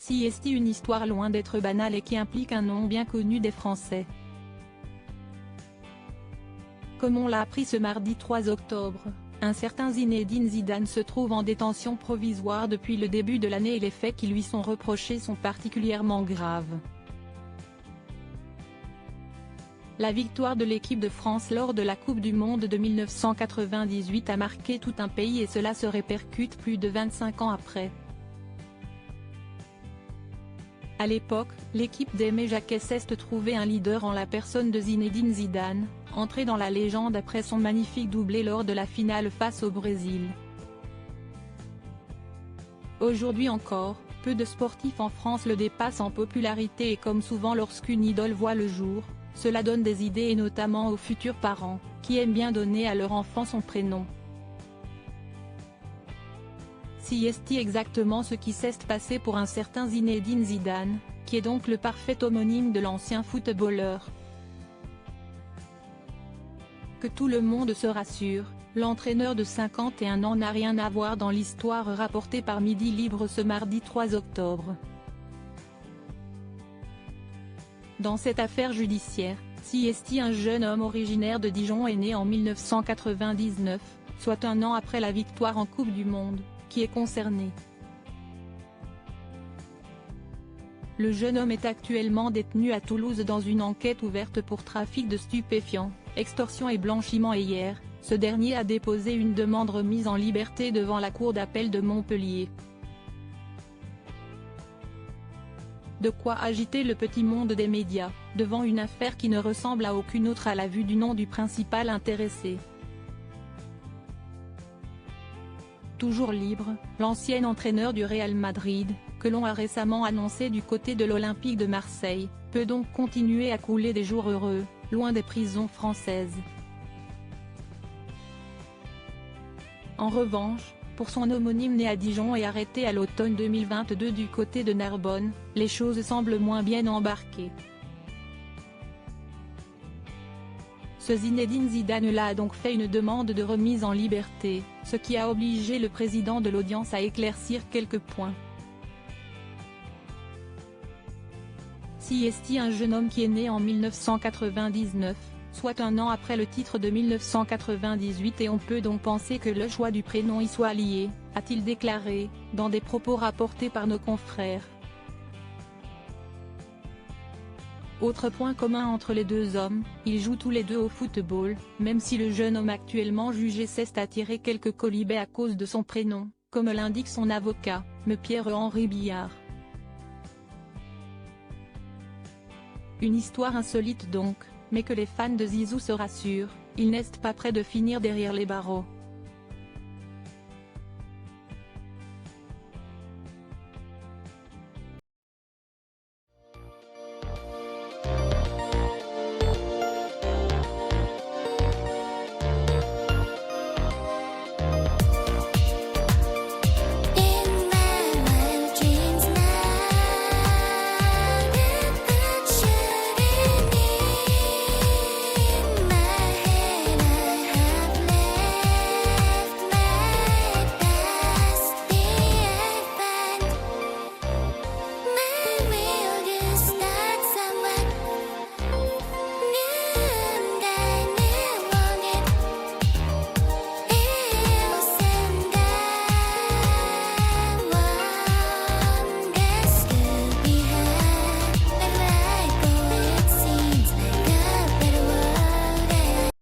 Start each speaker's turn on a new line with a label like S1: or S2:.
S1: CST, une histoire loin d'être banale et qui implique un nom bien connu des Français. Comme on l'a appris ce mardi 3 octobre, un certain Zinedine Zidane se trouve en détention provisoire depuis le début de l'année et les faits qui lui sont reprochés sont particulièrement graves. La victoire de l'équipe de France lors de la Coupe du Monde de 1998 a marqué tout un pays et cela se répercute plus de 25 ans après. À l'époque, l'équipe d'Aimé Jacquet s'est trouvée un leader en la personne de Zinedine Zidane, entré dans la légende après son magnifique doublé lors de la finale face au Brésil. Aujourd'hui encore, peu de sportifs en France le dépassent en popularité et comme souvent lorsqu'une idole voit le jour, cela donne des idées et notamment aux futurs parents, qui aiment bien donner à leur enfant son prénom. CST exactement ce qui s'est passé pour un certain Zinedine Zidane, qui est donc le parfait homonyme de l'ancien footballeur. Que tout le monde se rassure, l'entraîneur de 51 ans n'a rien à voir dans l'histoire rapportée par Midi Libre ce mardi 3 octobre. Dans cette affaire judiciaire, CST, un jeune homme originaire de Dijon est né en 1999, soit un an après la victoire en Coupe du Monde, qui est concerné. Le jeune homme est actuellement détenu à Toulouse dans une enquête ouverte pour trafic de stupéfiants, extorsion et blanchiment et hier, ce dernier a déposé une demande remise en liberté devant la cour d'appel de Montpellier. De quoi agiter le petit monde des médias, devant une affaire qui ne ressemble à aucune autre à la vue du nom du principal intéressé. Toujours libre, l'ancien entraîneur du Real Madrid, que l'on a récemment annoncé du côté de l'Olympique de Marseille, peut donc continuer à couler des jours heureux, loin des prisons françaises. En revanche, pour son homonyme né à Dijon et arrêté à l'automne 2022 du côté de Narbonne, les choses semblent moins bien embarquées. Ce Zinedine Zidane-là a donc fait une demande de remise en liberté, ce qui a obligé le président de l'audience à éclaircir quelques points. CST, un jeune homme qui est né en 1999, soit un an après le titre de 1998 et on peut donc penser que le choix du prénom y soit lié, a-t-il déclaré, dans des propos rapportés par nos confrères. Autre point commun entre les deux hommes, ils jouent tous les deux au football, même si le jeune homme actuellement jugé s'est attiré quelques colibets à cause de son prénom, comme l'indique son avocat, M. Pierre-Henri Billard. Une histoire insolite donc, mais que les fans de Zizou se rassurent, ils n'est pas près de finir derrière les barreaux.